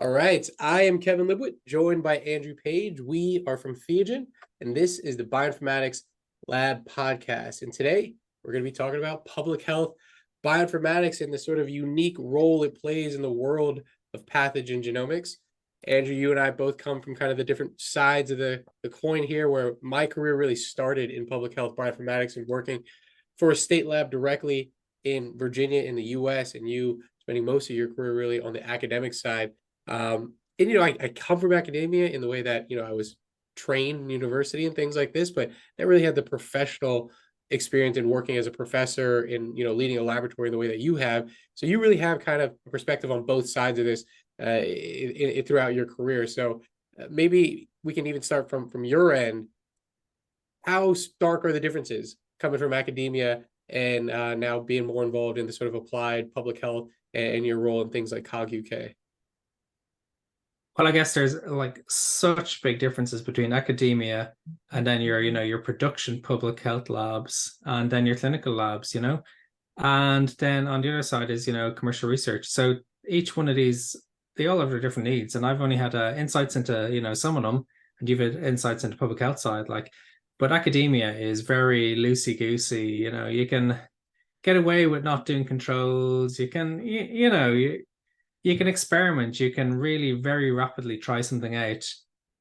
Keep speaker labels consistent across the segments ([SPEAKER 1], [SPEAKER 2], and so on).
[SPEAKER 1] All right. I am Kevin Libwit, joined by Andrew Page. We are from Theogen, and this is the Bioinformatics Lab podcast. And today we're going to be talking about public health, bioinformatics, and the sort of unique role it plays in the world of pathogen genomics. Andrew, you and I both come from kind of the different sides of the coin here, where my career really started in public health bioinformatics and working for a state lab directly in Virginia in the US, and you spending most of your career really on the academic side. And I come from academia in the way that I was trained in university and things like this, but I really had the professional experience in working as a professor in leading a laboratory in the way that you have. So you really have kind of a perspective on both sides of this throughout your career. So maybe we can even start from your end. How stark are the differences coming from academia and now being more involved in the sort of applied public health and your role in things like COG UK?
[SPEAKER 2] Well, I guess there's like such big differences between academia and then your production public health labs and then your clinical labs. And then on the other side is, commercial research. So each one of these, they all have their different needs. And I've only had insights into, some of them, and you've had insights into public health side. But academia is very loosey goosey. You can get away with not doing controls. You can experiment. You can really very rapidly try something out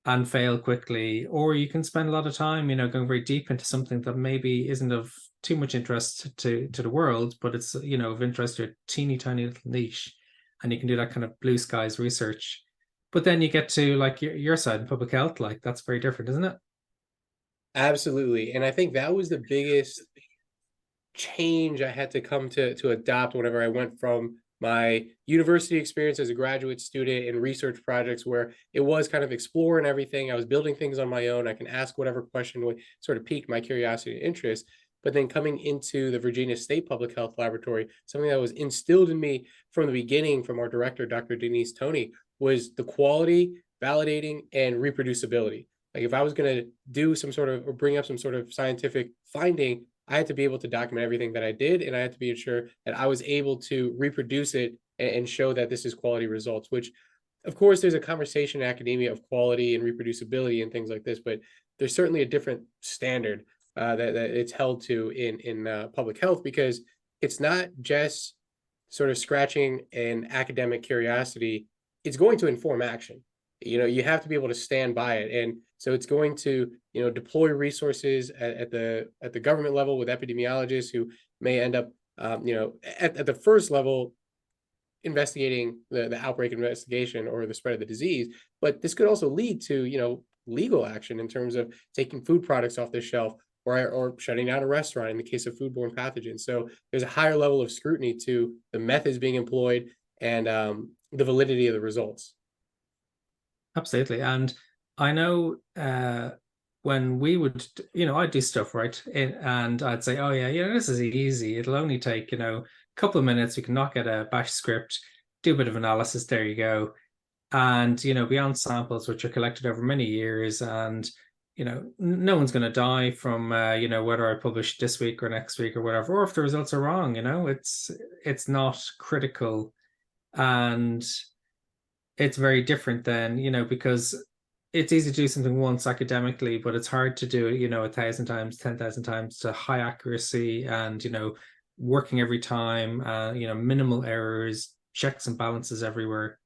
[SPEAKER 2] and fail quickly, or you can spend a lot of time, going very deep into something that maybe isn't of too much interest to the world, but it's of interest to a teeny tiny little niche, and you can do that kind of blue skies research. But then you get to like your side in public health, like that's very different, isn't it?
[SPEAKER 1] Absolutely. And I think that was the biggest change I had to come to adopt whenever I went from my university experience as a graduate student in research projects, where it was kind of exploring everything. I was building things on my own. I can ask whatever question would sort of pique my curiosity and interest. But then coming into the Virginia State Public Health Laboratory, something that was instilled in me from the beginning from our director, Dr. Denise Toney, was the quality, validating, and reproducibility. Like if I was going to do some sort of or bring up some sort of scientific finding, I had to be able to document everything that I did, and I had to be sure that I was able to reproduce it and show that this is quality results. Which, of course, there's a conversation in academia of quality and reproducibility and things like this, but there's certainly a different standard that it's held to in public health, because it's not just sort of scratching an academic curiosity. It's going to inform action. You have to be able to stand by it, and so it's going to deploy resources at the government level with epidemiologists who may end up at the first level investigating the outbreak investigation or the spread of the disease. But this could also lead to legal action in terms of taking food products off the shelf, or shutting down a restaurant in the case of foodborne pathogens. So there's a higher level of scrutiny to the methods being employed and the validity of the results.
[SPEAKER 2] Absolutely. And I know when we would, I'd do stuff, right? And I'd say, oh, yeah, this is easy. It'll only take, a couple of minutes. We can knock out a bash script, do a bit of analysis. There you go. And, beyond samples, which are collected over many years. And, no one's going to die from, whether I publish this week or next week or whatever, or if the results are wrong, it's not critical. And it's very different then, because it's easy to do something once academically, but it's hard to do it, 1,000 times, 10,000 times to high accuracy and, working every time, minimal errors, checks and balances everywhere.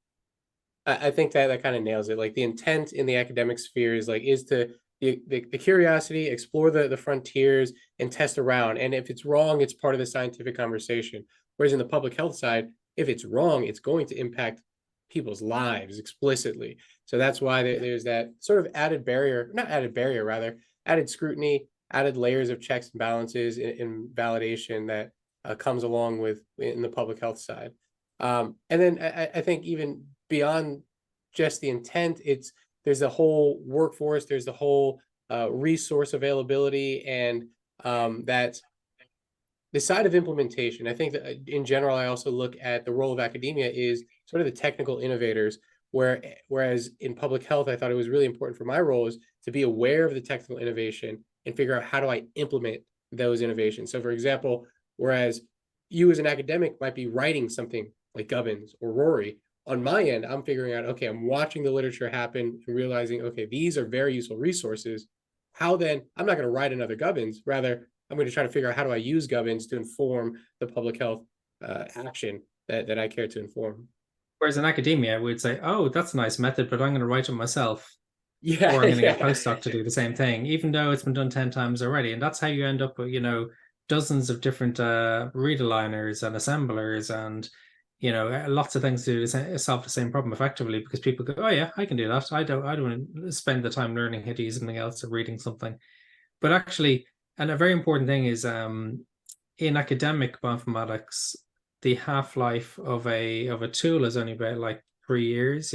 [SPEAKER 1] I think that kind of nails it. Like the intent in the academic sphere is to the curiosity, explore the frontiers and test around. And if it's wrong, it's part of the scientific conversation. Whereas in the public health side, if it's wrong, it's going to impact people's lives explicitly. So that's why there's that sort of added barrier, not added barrier, rather added scrutiny, added layers of checks and balances and validation that comes along with in the public health side. And then I think even beyond just the intent, there's the whole workforce, there's the whole resource availability, and that the side of implementation. I think that in general, I also look at the role of academia is sort of the technical innovators, whereas in public health, I thought it was really important for my role is to be aware of the technical innovation and figure out how do I implement those innovations. So for example, whereas you as an academic might be writing something like Gubbins or Rory, on my end, I'm figuring out, okay, I'm watching the literature happen and realizing, okay, these are very useful resources. How then, I'm not going to write another Gubbins. Rather, I'm going to try to figure out how do I use Gubbins to inform the public health action that I care to inform.
[SPEAKER 2] Whereas in academia, we'd say, oh, that's a nice method, but I'm going to write it myself.
[SPEAKER 1] Yeah,
[SPEAKER 2] Or I'm going to get a
[SPEAKER 1] yeah,
[SPEAKER 2] postdoc to do the same thing, even though it's been done 10 times already. And that's how you end up with, dozens of different read-aligners and assemblers and, lots of things to solve the same problem effectively because people go, oh yeah, I can do that. I don't spend the time learning how to use something else or reading something. But actually, and a very important thing is in academic bioinformatics, the half-life of a tool is only about like 3 years,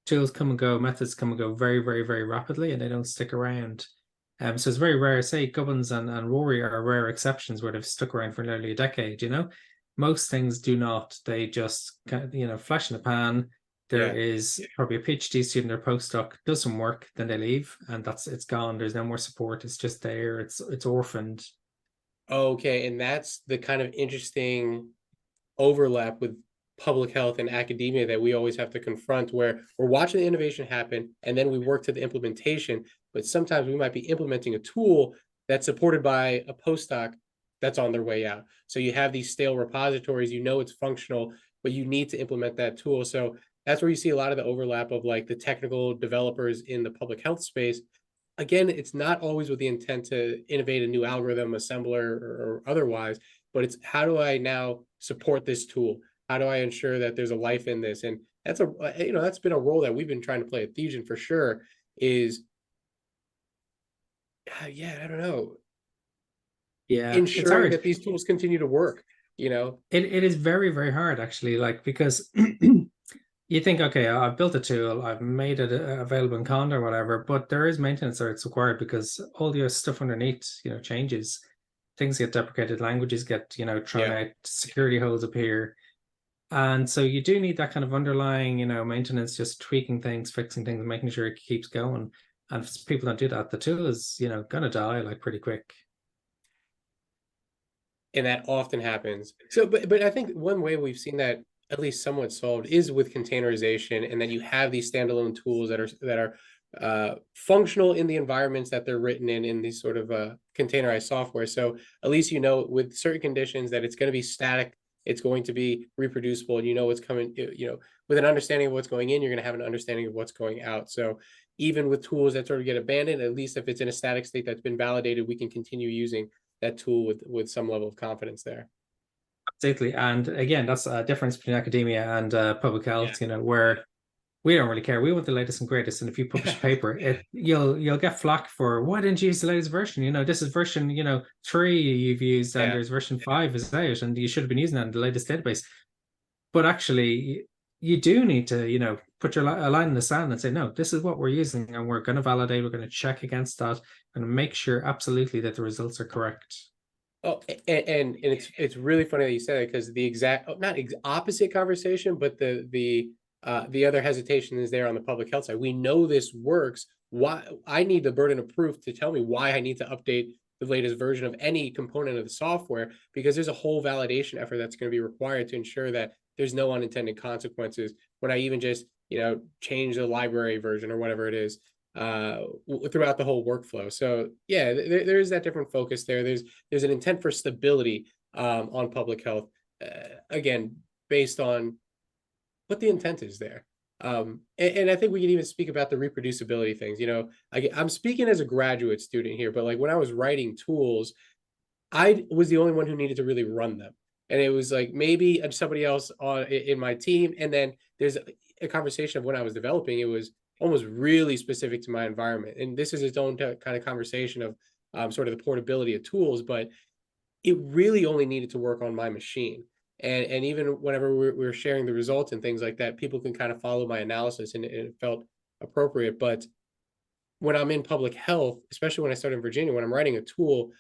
[SPEAKER 2] tools come and go, methods come and go very, very, very rapidly, and they don't stick around. So it's very rare. Say Gubbins and Rory are rare exceptions where they've stuck around for nearly a decade. Most things do not. They just flash in the pan. There
[SPEAKER 1] yeah.
[SPEAKER 2] is probably a PhD student or postdoc does some work, then they leave, and it's gone. There's no more support. It's just there. It's orphaned.
[SPEAKER 1] Okay, and that's the kind of interesting overlap with public health and academia that we always have to confront, where we're watching the innovation happen and then we work to the implementation, but sometimes we might be implementing a tool that's supported by a postdoc that's on their way out. So you have these stale repositories, it's functional, but you need to implement that tool. So that's where you see a lot of the overlap of like the technical developers in the public health space. Again, it's not always with the intent to innovate a new algorithm, assembler, or otherwise, but it's how do I now support this tool? How do I ensure that there's a life in this? And that's that's been a role that we've been trying to play at Thesion for sure. Is yeah, I don't know,
[SPEAKER 2] Yeah, it's
[SPEAKER 1] ensuring
[SPEAKER 2] hard.
[SPEAKER 1] that these tools continue to work. You know,
[SPEAKER 2] It is very, very hard actually, like because you think, okay, I've built a tool, I've made it available in Conda or whatever, but there is maintenance that's required because all your stuff underneath, changes. Things get deprecated, languages get, thrown
[SPEAKER 1] yeah.
[SPEAKER 2] out, security holes appear. And so you do need that kind of underlying, maintenance, just tweaking things, fixing things, making sure it keeps going. And if people don't do that, the tool is, gonna die like pretty quick.
[SPEAKER 1] And that often happens. So, but I think one way we've seen that at least somewhat solved is with containerization, and that you have these standalone tools that are functional in the environments that they're written in these sort of containerized software. So at least with certain conditions that it's going to be static, it's going to be reproducible, and what's coming. With an understanding of what's going in, you're going to have an understanding of what's going out. So even with tools that sort of get abandoned, at least if it's in a static state that's been validated, we can continue using that tool with some level of confidence there.
[SPEAKER 2] Exactly. And again, that's a difference between academia and public
[SPEAKER 1] Yeah.
[SPEAKER 2] health, where we don't really care. We want the latest and greatest. And if you publish a paper, you'll get flack for why didn't you use the latest version? This is version, 3 you've used, and
[SPEAKER 1] Yeah.
[SPEAKER 2] there's version 5 is out, and you should have been using that in the latest database. But actually, you do need to, put a line in the sand and say, no, this is what we're using, and we're going to validate, we're going to check against that, and make sure absolutely that the results are correct.
[SPEAKER 1] Oh, and it's really funny that you said it, because the exact not opposite conversation, but the other hesitation is there on the public health side. We know this works. Why I need the burden of proof to tell me why I need to update the latest version of any component of the software, because there's a whole validation effort that's going to be required to ensure that there's no unintended consequences when I even just change the library version or whatever it is throughout the whole workflow. So yeah, there is that different focus there. There's an intent for stability on public health, again, based on what the intent is there. And I think we can even speak about the reproducibility things. I'm speaking as a graduate student here, but like when I was writing tools, I was the only one who needed to really run them. And it was like maybe somebody else in my team. And then there's a conversation of when I was developing, it was almost really specific to my environment. And this is its own kind of conversation of sort of the portability of tools, but it really only needed to work on my machine. And even whenever we're sharing the results and things like that, people can kind of follow my analysis, and it felt appropriate. But when I'm in public health, especially when I started in Virginia, when I'm writing a tool,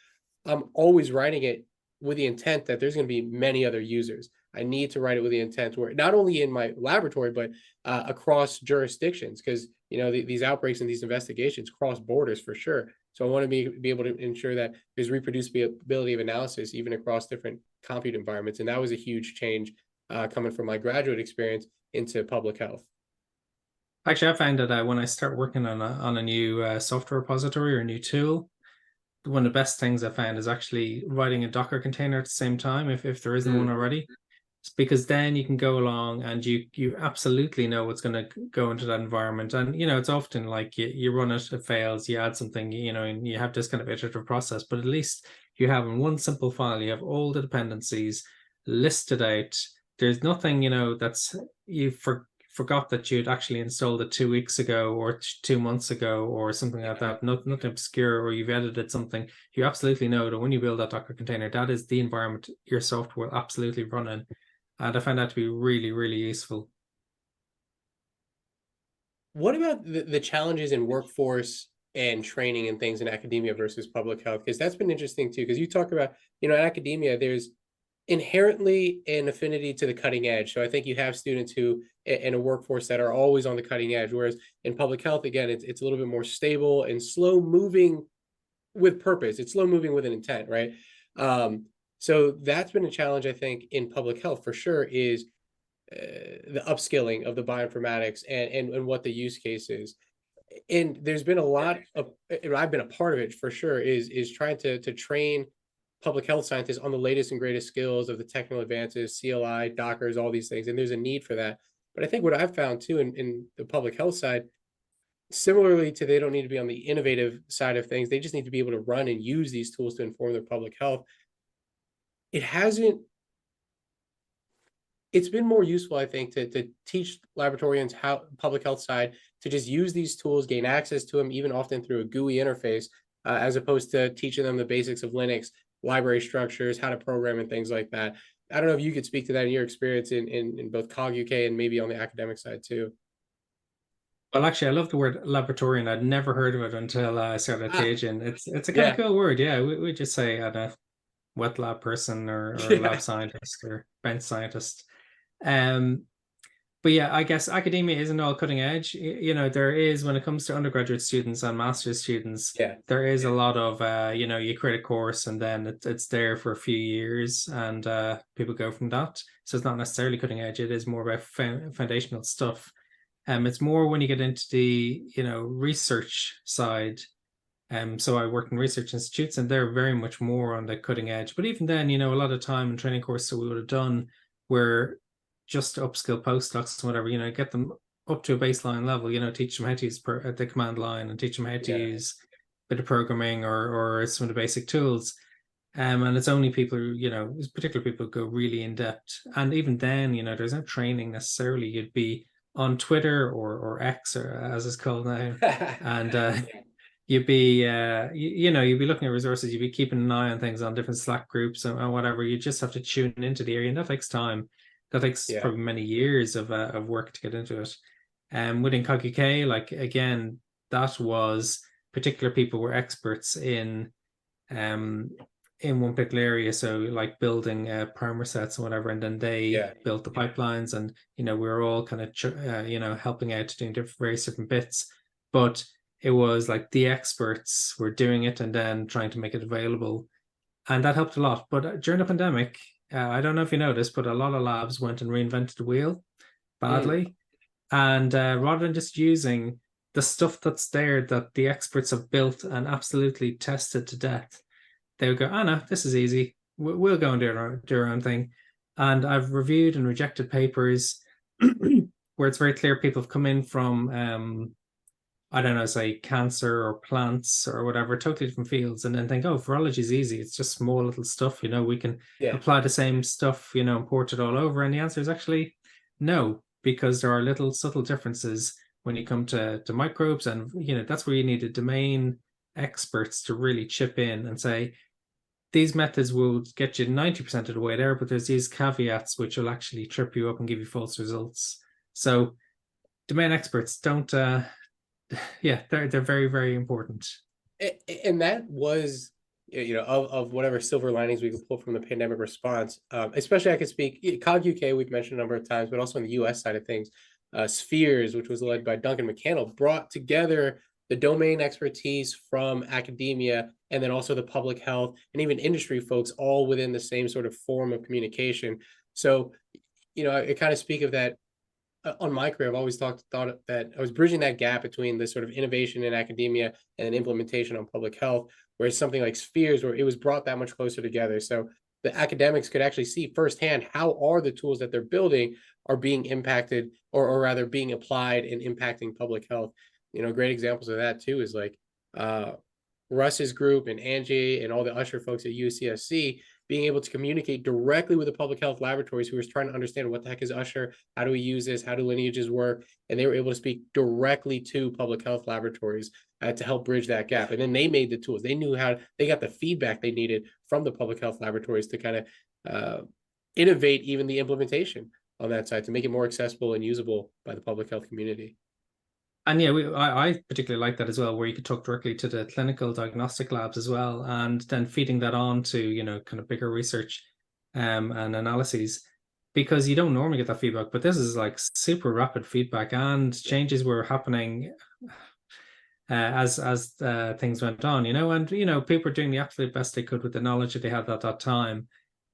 [SPEAKER 1] I'm always writing it with the intent that there's going to be many other users. I need to write it with the intent where not only in my laboratory, but across jurisdictions, because these outbreaks and these investigations cross borders for sure. So I want to be able to ensure that there's reproducibility of analysis even across different compute environments, and that was a huge change coming from my graduate experience. into public health.
[SPEAKER 2] Actually, I found that when I start working on a new software repository or a new tool, one of the best things I found is actually writing a Docker container at the same time, if there isn't one already. It's because then you can go along and you absolutely know what's going to go into that environment. And it's often like you run it, it fails, you add something, and you have this kind of iterative process. But at least you have in one simple file, you have all the dependencies listed out. There's nothing, that's you forgot that you'd actually installed it 2 weeks ago or 2 months ago or something like that. Nothing obscure, or you've edited something. You absolutely know that when you build that Docker container, that is the environment your software will absolutely run in. And I find that to be really, really useful.
[SPEAKER 1] What about the challenges in workforce and training and things in academia versus public health? Because that's been interesting too. Because you talk about, in academia, there's inherently an affinity to the cutting edge. So I think you have students who in a workforce that are always on the cutting edge, whereas in public health, again, it's a little bit more stable and slow moving with purpose. It's slow moving with an intent, right? So that's been a challenge, I think, in public health for sure, is the upskilling of the bioinformatics and what the use case is. And there's been a lot of, and I've been a part of it for sure, is trying to train public health scientists on the latest and greatest skills of the technical advances, CLI, Dockers, all these things. And there's a need for that. But I think what I've found too in the public health side, similarly to they don't need to be on the innovative side of things, they just need to be able to run and use these tools to inform their public health. It's been more useful, I think, to teach laboratorians how public health side to just use these tools, gain access to them, even often through a GUI interface, as opposed to teaching them the basics of Linux, library structures, how to program and things like that. I don't know if you could speak to that in your experience in both COG UK and maybe on the academic side too.
[SPEAKER 2] Well, actually, I love the word laboratorian. I'd never heard of it until I started teaching. It's a kind of
[SPEAKER 1] Yeah.
[SPEAKER 2] cool word. Yeah, we just say a wet lab person or lab scientist or bench scientist. Um, but yeah, I guess academia isn't all cutting edge. There is, when it comes to undergraduate students and master's students,
[SPEAKER 1] Yeah.
[SPEAKER 2] there is a lot of you create a course and then it's there for a few years and people go from that. So it's not necessarily cutting edge. It is more about foundational stuff. It's more when you get into the research side. So I work in research institutes and they're very much more on the cutting edge. But even then, a lot of time and training courses that we would have done were just to upskill postdocs and whatever, get them up to a baseline level, teach them how to use the command line and teach them how to use a bit of programming or some of the basic tools. And it's only people who, particular people go really in depth. And even then, there's no training necessarily. You'd be on Twitter or X, or as it's called now, and you'd be you'd be looking at resources, you'd be keeping an eye on things on different Slack groups and whatever. You just have to tune into the area, and that takes time. That takes probably many years of work to get into it. Within COG UK, like again, that was particular people were experts in one particular area, so like building primer sets and whatever, and then they built the pipelines, and we were all kind of helping out doing various different bits, but it was like the experts were doing it and then trying to make it available, and that helped a lot. But during the pandemic, I don't know if you noticed, but a lot of labs went and reinvented the wheel badly, and rather than just using the stuff that's there that the experts have built and absolutely tested to death, they would go, "Oh no, this is easy. We'll go and do our own thing." And I've reviewed and rejected papers where it's very clear people have come in from I don't know, say cancer or plants or whatever, totally different fields, and then think, oh, virology is easy. It's just small little stuff, we can apply the same stuff, import it all over. And the answer is actually no, because there are little subtle differences when you come to microbes. And, that's where you need the domain experts to really chip in and say, these methods will get you 90% of the way there, but there's these caveats which will actually trip you up and give you false results. So domain experts don't, they're very, very important.
[SPEAKER 1] And that was, of whatever silver linings we could pull from the pandemic response, especially I could speak, COG UK, we've mentioned a number of times, but also on the US side of things, Spheres, which was led by Duncan McCannell, brought together the domain expertise from academia and then also the public health and even industry folks all within the same sort of form of communication. So, I kind of speak of that on my career, I've always thought that I was bridging that gap between the sort of innovation in academia and implementation on public health, whereas something like Spheres, where it was brought that much closer together. So the academics could actually see firsthand how are the tools that they're building are being impacted, or rather being applied and impacting public health. You know, great examples of that too is like Russ's group and Angie and all the Usher folks at UCSC being able to communicate directly with the public health laboratories who was trying to understand what the heck is Usher, how do we use this, how do lineages work, and they were able to speak directly to public health laboratories to help bridge that gap. And then they made the tools. They knew how, they got the feedback they needed from the public health laboratories to kind of innovate even the implementation on that side to make it more accessible and usable by the public health community.
[SPEAKER 2] And yeah, I particularly like that as well, where you could talk directly to the clinical diagnostic labs as well, and then feeding that on to, you know, kind of bigger research and analyses, because you don't normally get that feedback. But this is like super rapid feedback, and changes were happening as things went on, you know, and you know, people were doing the absolute best they could with the knowledge that they had at that time.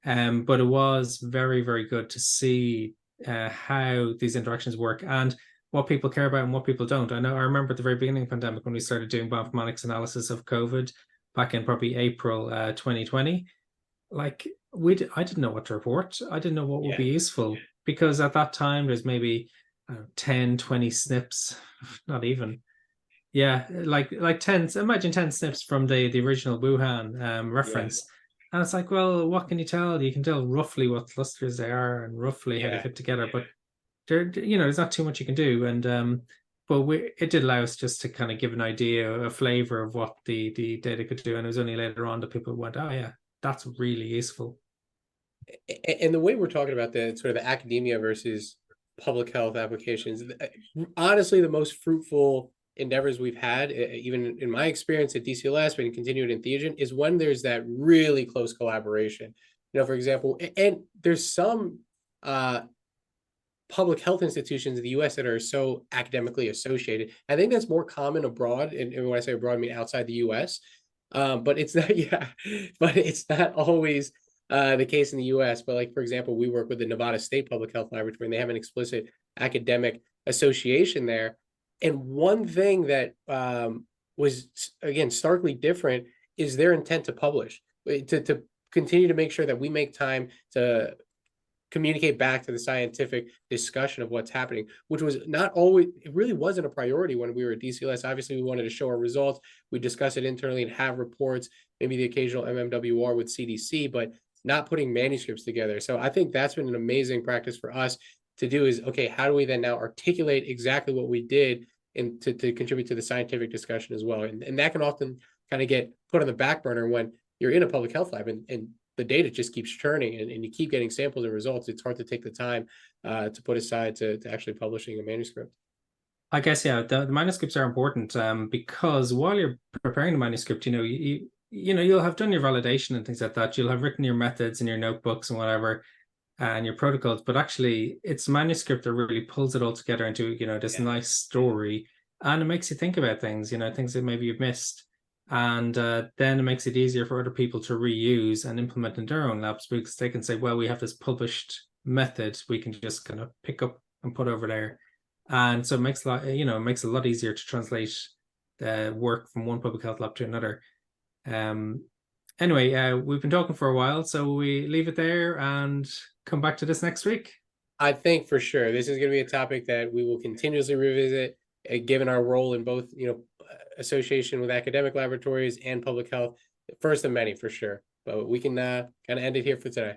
[SPEAKER 2] But it was very, very good to see how these interactions work and what people care about and what people don't. I remember at the very beginning of the pandemic when we started doing bioinformatics analysis of COVID back in probably April 2020. Like I didn't know what to report. I didn't know what would be useful, because at that time there's maybe 10, 20 SNPs, not even. Yeah, like 10, imagine 10 SNPs from the original Wuhan reference. And it's like, well, what can you tell? You can tell roughly what clusters they are and roughly how they fit together, but you know, there's not too much you can do. And but it did allow us just to kind of give an idea, a flavor of what the data could do. And it was only later on that people went, oh yeah, that's really useful.
[SPEAKER 1] And the way we're talking about the sort of the academia versus public health applications, honestly, the most fruitful endeavors we've had, even in my experience at DCLS, but continued in Theogen, is when there's that really close collaboration. You know, for example, and there's some public health institutions in the US that are so academically associated. I think that's more common abroad. And when I say abroad, I mean outside the US. But it's not, but it's not always the case in the US. But like, for example, we work with the Nevada State Public Health Laboratory, and they have an explicit academic association there. And one thing that was, again, starkly different is their intent to publish, to continue to make sure that we make time to communicate back to the scientific discussion of what's happening, which was not always, it really wasn't a priority when we were at DCLS. Obviously, we wanted to show our results. We discuss it internally and have reports, maybe the occasional MMWR with CDC, but not putting manuscripts together. So I think that's been an amazing practice for us to do is, okay, how do we then now articulate exactly what we did and to contribute to the scientific discussion as well? And that can often kind of get put on the back burner when you're in a public health lab and the data just keeps churning and you keep getting samples and results. It's hard to take the time to put aside to actually publishing a manuscript.
[SPEAKER 2] I guess, yeah, the manuscripts are important because while you're preparing the manuscript, you know, you know, you'll have done your validation and things like that. You'll have written your methods and your notebooks and whatever, and your protocols, but actually it's manuscript that really pulls it all together into, you know, this nice story, and it makes you think about things, you know, things that maybe you've missed. And then it makes it easier for other people to reuse and implement in their own labs, because they can say, well, we have this published method we can just kind of pick up and put over there. And so it makes a lot, you know, it makes it a lot easier to translate work from one public health lab to another. Anyway, we've been talking for a while, so we leave it there and come back to this next week.
[SPEAKER 1] I think for sure this is going to be a topic that we will continuously revisit, given our role in both, you know, association with academic laboratories and public health. First of many, for sure. But we can kind of end it here for today.